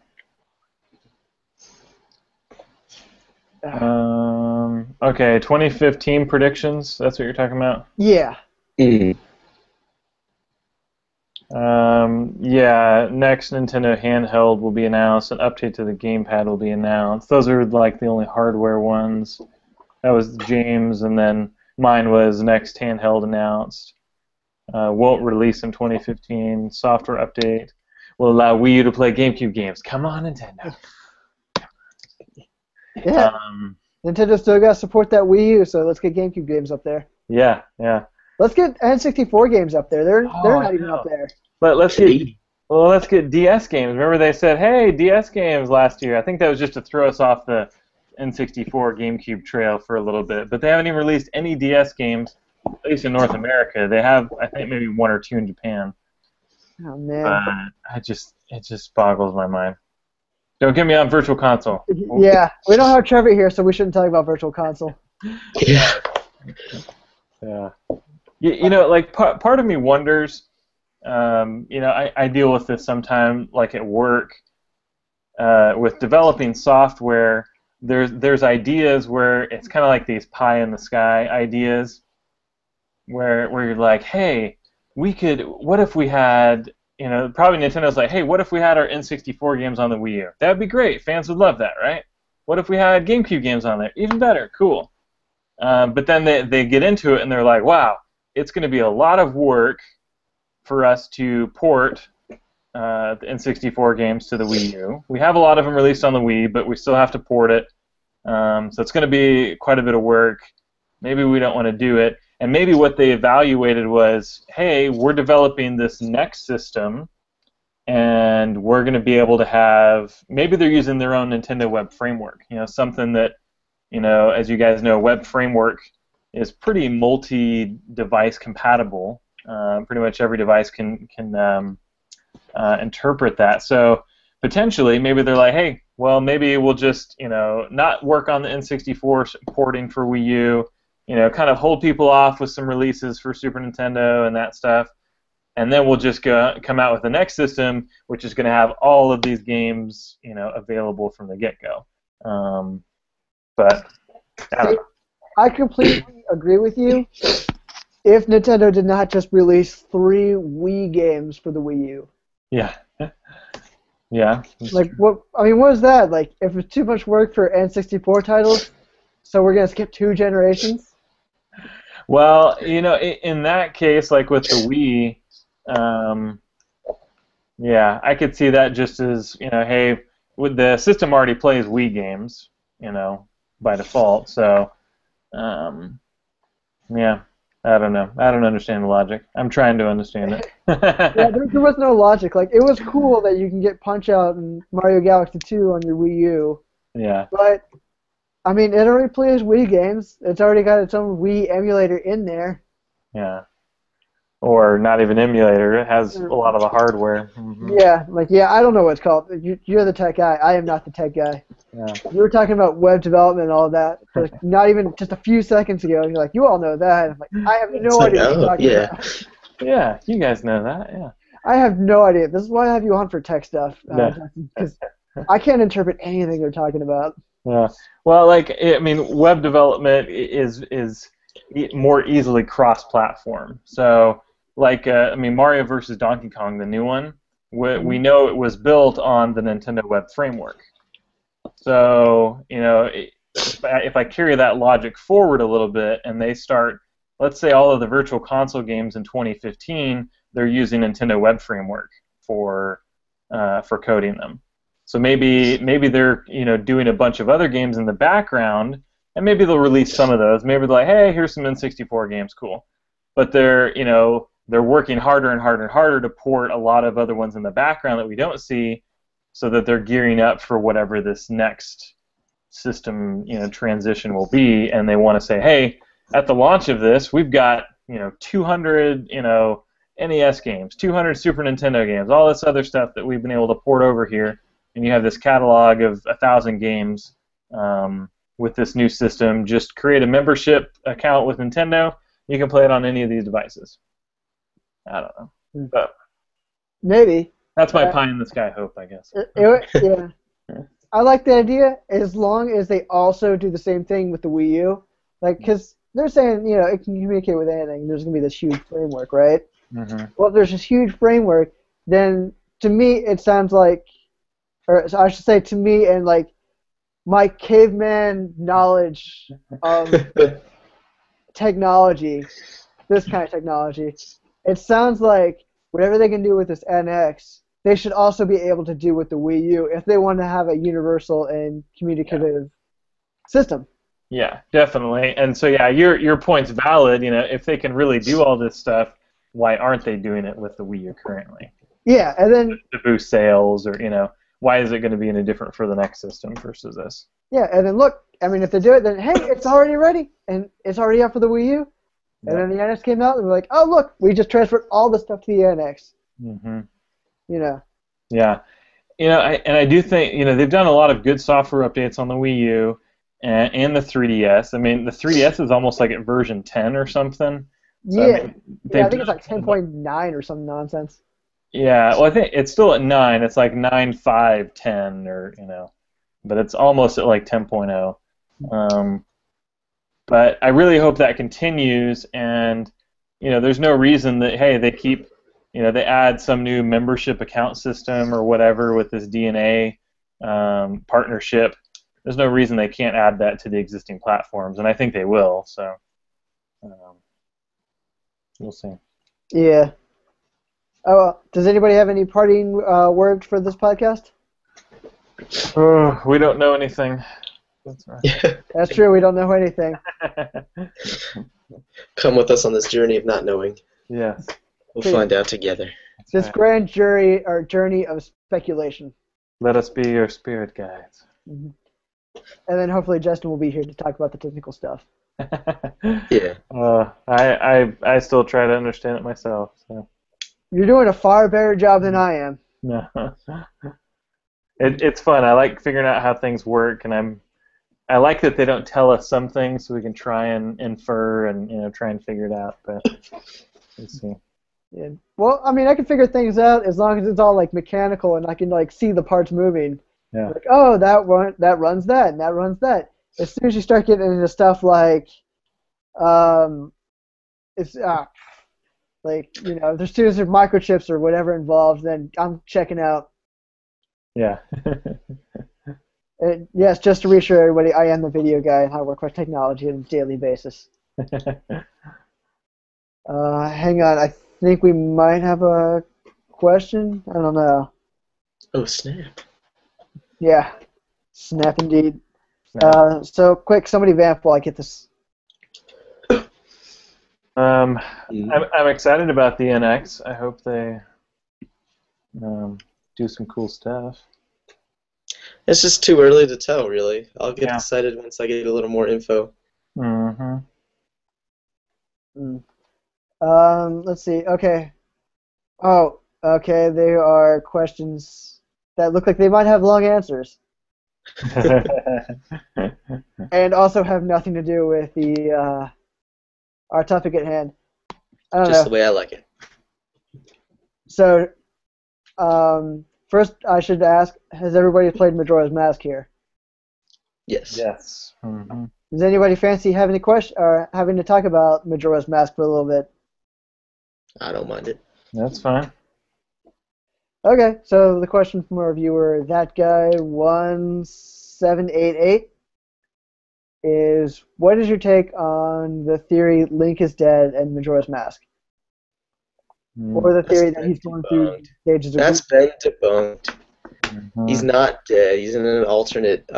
Okay, 2015 predictions. That's what you're talking about? Yeah. Mm-hmm. Yeah, next Nintendo handheld will be announced. An update to the gamepad will be announced. Those are like the only hardware ones. That was James, and then mine was next handheld announced. Won't release in 2015. Software update will allow Wii U to play GameCube games. Come on, Nintendo. Yeah. Nintendo still got to support that Wii U, so let's get GameCube games up there. Yeah. Let's get N64 games up there. They're not even up there. But let's get DS games. Remember they said, hey, DS games last year. I think that was just to throw us off the N64 GameCube trail for a little bit. But they haven't even released any DS games, at least in North America. They have, I think, maybe 1 or 2 in Japan. Oh man. It just boggles my mind. Don't get me on Virtual Console. Yeah, we don't have Trevor here, so we shouldn't talk about Virtual Console. Yeah. Yeah. Like part of me wonders. I deal with this sometime, like at work, with developing software. There's ideas where it's kind of like these pie in the sky ideas, where you're like, hey, what if we had, probably Nintendo's like, hey, what if we had our N64 games on the Wii U? That'd be great. Fans would love that, right? What if we had GameCube games on there? Even better. Cool. But then they get into it and they're like, wow, it's going to be a lot of work for us to port the N64 games to the Wii U. We have a lot of them released on the Wii, but we still have to port it. So it's going to be quite a bit of work. Maybe we don't want to do it. And maybe what they evaluated was, hey, we're developing this next system, and we're going to be able to have, maybe they're using their own Nintendo Web Framework, something that, as you guys know, Web Framework is pretty multi-device compatible. Pretty much every device can interpret that. So potentially, maybe they're like, hey, well, maybe we'll just, not work on the N64 porting for Wii U, kind of hold people off with some releases for Super Nintendo and that stuff. and then we'll just come out with the next system, which is going to have all of these games, available from the get-go. But I don't know. I completely agree with you. If Nintendo did not just release 3 Wii games for the Wii U. Yeah. Yeah. Like, what is that? Like, if it's too much work for N64 titles, so we're going to skip 2 generations? Well, in that case, like with the Wii, yeah, I could see that just as, hey, with the system already plays Wii games, by default, so, yeah. I don't know. I don't understand the logic. I'm trying to understand it. Yeah, there was no logic. Like, it was cool that you can get Punch-Out and Mario Galaxy 2 on your Wii U. Yeah. But, I mean, it already plays Wii games. It's already got its own Wii emulator in there. Yeah. Or not even emulator. It has a lot of the hardware. Mm-hmm. Yeah, I don't know what it's called. You're the tech guy. I am not the tech guy. Yeah. You were talking about web development and all that, like, not even just a few seconds ago, and you're like, you all know that. I'm like, I have no idea what you're talking about. Yeah, you guys know that, yeah. I have no idea. This is why I have you on for tech stuff, because I can't interpret anything they're talking about. Yeah. Well, web development is more easily cross-platform. So, Mario vs. Donkey Kong, the new one, we know it was built on the Nintendo Web Framework. So, if I carry that logic forward a little bit and they start, let's say all of the Virtual Console games in 2015, they're using Nintendo Web Framework for coding them. So maybe they're, doing a bunch of other games in the background, and maybe they'll release some of those. Maybe they're like, hey, here's some N64 games, cool. But they're working harder and harder and harder to port a lot of other ones in the background that we don't see, so that they're gearing up for whatever this next system, transition will be, and they want to say, hey, at the launch of this, we've got, 200, NES games, 200 Super Nintendo games, all this other stuff that we've been able to port over here, and you have this catalog of 1,000 games with this new system. Just create a membership account with Nintendo. You can play it on any of these devices. I don't know. But maybe. That's my pie-in-the-sky hope, I guess. Yeah. I like the idea as long as they also do the same thing with the Wii U. Like, because they're saying, it can communicate with anything. There's going to be this huge framework, right? Mm-hmm. Well, if there's this huge framework, then to me it sounds like, or I should say to me and like my caveman knowledge of technology, this kind of technology, it sounds like whatever they can do with this NX, they should also be able to do with the Wii U if they want to have a universal and communicative system. Yeah, definitely. And so, yeah, your point's valid. If they can really do all this stuff, why aren't they doing it with the Wii U currently? Yeah, and then to boost sales, or why is it going to be any different for the next system versus this? Yeah, and then look, if they do it, then hey, it's already ready and it's already out for the Wii U. And then the NX came out, and we're like, oh look, we just transferred all the stuff to the NX. Mm-hmm. Yeah. I do think they've done a lot of good software updates on the Wii U and the 3DS. I mean, the 3DS is almost like at version 10 or something. So, yeah, I think it's like 10.9 or some nonsense. Yeah, well, I think it's still at 9. It's like 9.5, 10, or but it's almost at like 10.0. But I really hope that continues, and there's no reason that they keep they add some new membership account system or whatever with this DeNA partnership. There's no reason they can't add that to the existing platforms, and I think they will. So we'll see. Yeah. Oh, well, does anybody have any parting words for this podcast? Oh, we don't know anything. That's right. That's true. We don't know anything. Come with us on this journey of not knowing. Yes. We'll find out together. This grand journey of speculation. Let us be your spirit guides. Mm-hmm. And then hopefully Justin will be here to talk about the technical stuff. Yeah. I still try to understand it myself. So. You're doing a far better job than I am. No. It's fun. I like figuring out how things work, and I like that they don't tell us some things, so we can try and infer and try and figure it out. But let's see. Yeah. Well, I mean, I can figure things out as long as it's all like mechanical and I can like see the parts moving. Yeah. Like, oh, that runs that and that runs that. As soon as you start getting into stuff like, um, it's like there's too many microchips or whatever involved, then I'm checking out. Yeah. And yes, just to reassure everybody, I am the video guy and I work with technology on a daily basis. Hang on, I think we might have a question. I don't know. Oh, snap. Yeah, snap indeed. Snap. So quick, somebody vamp while I get this. I'm excited about the NX. I hope they do some cool stuff. It's just too early to tell, really. I'll get Yeah. excited once I get a little more info. Mm-hmm. Let's see. Okay. Oh, okay. There are questions that look like they might have long answers, and also have nothing to do with the our topic at hand. I don't Just know. the way I like it. So, first I should ask: has everybody played Majora's Mask here? Yes. Yes. Mm-hmm. Does anybody fancy having a question or having to talk about Majora's Mask for a little bit? I don't mind it. That's fine. Okay, so the question from our viewer, that guy 1788, is what is your take on the theory Link is dead and Majora's Mask? Or the theory that he's going through stages of That's been debunked. Mm-hmm. He's not dead. He's in an alternate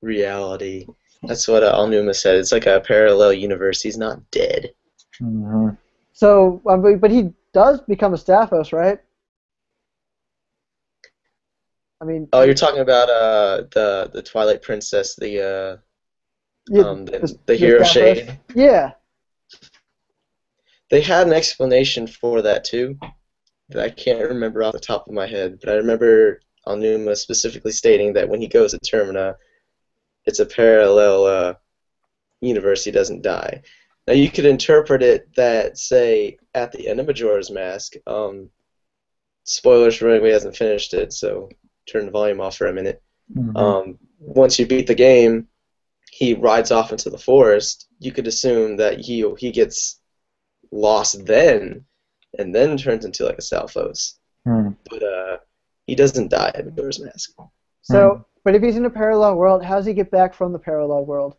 reality. That's what Alnuma said. It's like a parallel universe. He's not dead. Mm-hmm. So, but he does become a Staphos, right? I mean, Oh, you're talking about the Twilight Princess, the hero Staphos. shade. Yeah. They had an explanation for that too, that I can't remember off the top of my head. But I remember Alnuma specifically stating that when he goes to Termina, it's a parallel universe. He doesn't die. Now you could interpret it that, say, at the end of Majora's Mask, spoilers for anybody who hasn't finished it, so turn the volume off for a minute. Mm-hmm. Once you beat the game, he rides off into the forest. You could assume that he gets lost then, and then turns into like a Stalfos. But he doesn't die at Majora's Mask. So, but if he's in a parallel world, how does he get back from the parallel world?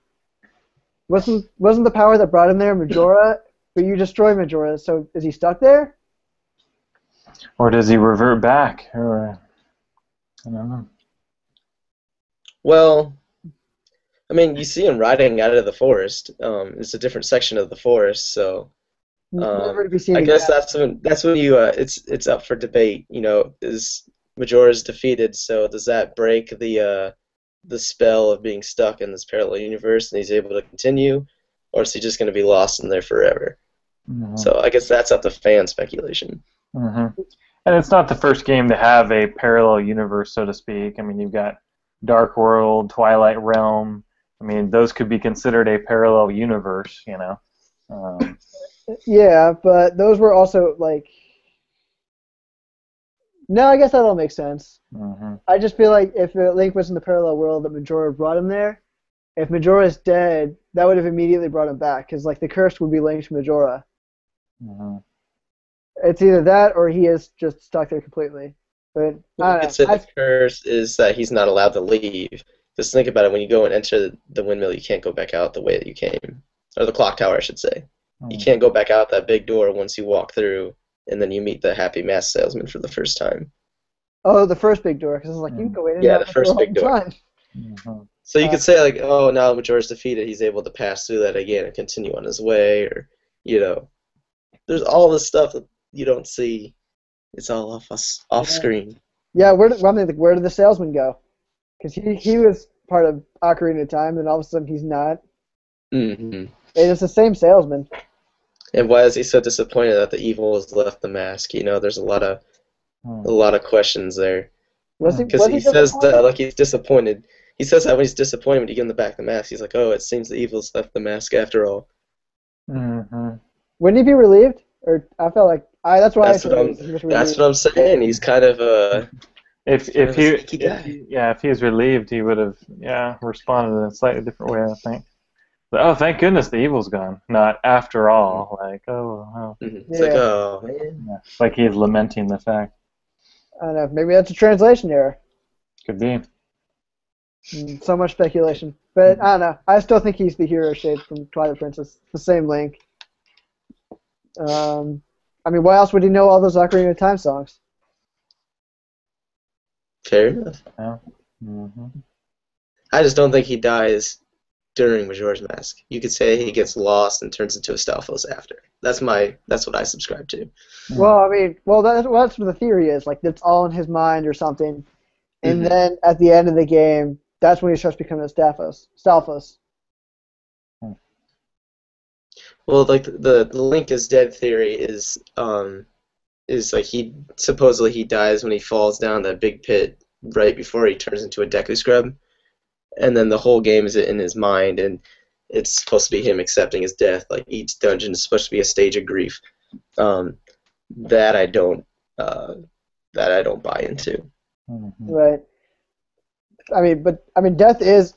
Wasn't the power that brought him there Majora? But you destroyed Majora, so is he stuck there? Or does he revert back? Or I don't know. Well, I mean, you see him riding out of the forest. It's a different section of the forest, so Never to be seen I again. guess that's when you it's up for debate. Is Majora's defeated? So does that break the spell of being stuck in this parallel universe, and he's able to continue, or is he just going to be lost in there forever? Mm-hmm. So I guess that's up to fan speculation. Mm-hmm. And it's not the first game to have a parallel universe, so to speak. I mean, you've got Dark World, Twilight Realm. I mean, those could be considered a parallel universe, Yeah, but those were also like. No, I guess that all makes sense. Mm-hmm. I just feel like if Link was in the parallel world that Majora brought him there, if Majora's dead, that would have immediately brought him back, because like the curse would be linked to Majora. Mm-hmm. It's either that or he is just stuck there completely. But I don't know. The curse is that he's not allowed to leave. Just think about it. When you go and enter the windmill, you can't go back out the way that you came, or the clock tower, I should say. Mm-hmm. You can't go back out that big door once you walk through, and then you meet the happy mask salesman for the first time. Oh, the first big door, because it's like you can go in and out the first big door. time. Mm-hmm. So you could say like, oh, now that Majora's defeated, he's able to pass through that again and continue on his way, or there's all this stuff that you don't see. It's all off screen. Yeah, where did the salesman go? Because he was part of Ocarina of Time, and all of a sudden he's not. Mm-hmm. And it's the same salesman. And why is he so disappointed that the evil has left the mask? There's a lot of questions there. Because he says that like he's disappointed. He says that when he's disappointed when you give him back the mask, he's like, oh, it seems the evil's left the mask after all. Mm-hmm. Wouldn't he be relieved? Or I felt like That's why I That's said what he I'm. was relieved. That's what I'm saying. He's kind of a. If kind of a he sneaky guy. if he was relieved, he would have responded in a slightly different way, I think. But, oh, thank goodness the evil's gone. Not after all. Like, oh. It's like, oh man. Yeah. Like he's lamenting the fact. I don't know. Maybe that's a translation error. Could be. So much speculation. But I don't know. I still think he's the hero shade from Twilight Princess. The same Link. I mean, why else would he know all those Ocarina of Time songs? Fair enough. Yeah. Mm-hmm. I just don't think he dies during Majora's Mask. You could say he gets lost and turns into a Stalfos after. That's what I subscribe to. Well, I mean, that's what the theory is. Like, it's all in his mind or something. And then at the end of the game, that's when he starts becoming a Stalfos. Well, like the Link is dead theory is like he supposedly dies when he falls down that big pit right before he turns into a Deku Scrub, and then the whole game is in his mind, and it's supposed to be him accepting his death. Like each dungeon is supposed to be a stage of grief. That I don't buy into. Right. I mean, death is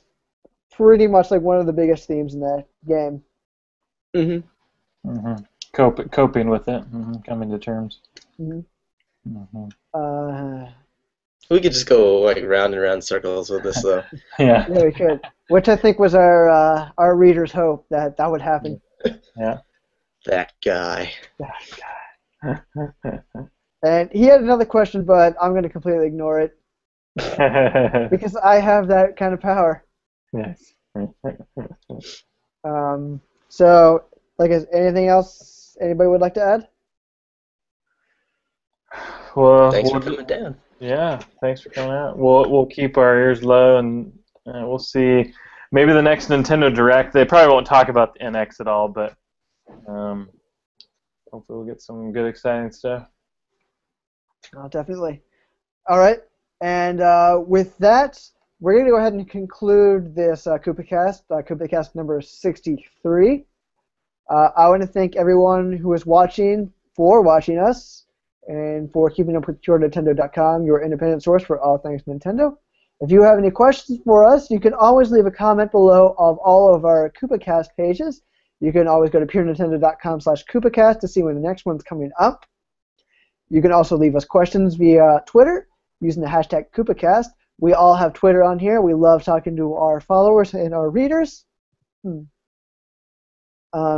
pretty much like one of the biggest themes in that game. Coping with it, coming to terms. We could just go like round and round circles with this, though. Yeah, we could. Which I think was our readers' hope that would happen. Yeah. That guy. And he had another question, but I'm going to completely ignore it because I have that kind of power. Yes. So, like, is anything else anybody would like to add? Well, thanks for coming down. Yeah, thanks for coming out. We'll keep our ears low, and we'll see. Maybe the next Nintendo Direct. They probably won't talk about the NX at all, but hopefully we'll get some good, exciting stuff. Oh, definitely. All right, and with that, we're going to go ahead and conclude this Koopa Kast number 63. I want to thank everyone who is watching for watching us and for keeping up with PureNintendo.com, your independent source for all things Nintendo. If you have any questions for us, you can always leave a comment below of all of our Koopa Kast pages. You can always go to PureNintendo.com/KoopaKast to see when the next one's coming up. You can also leave us questions via Twitter using the hashtag KoopaKast. We all have Twitter on here. We love talking to our followers and our readers.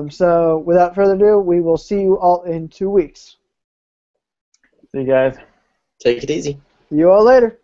So without further ado, we will see you all in 2 weeks. See you guys. Take it easy. See you all later.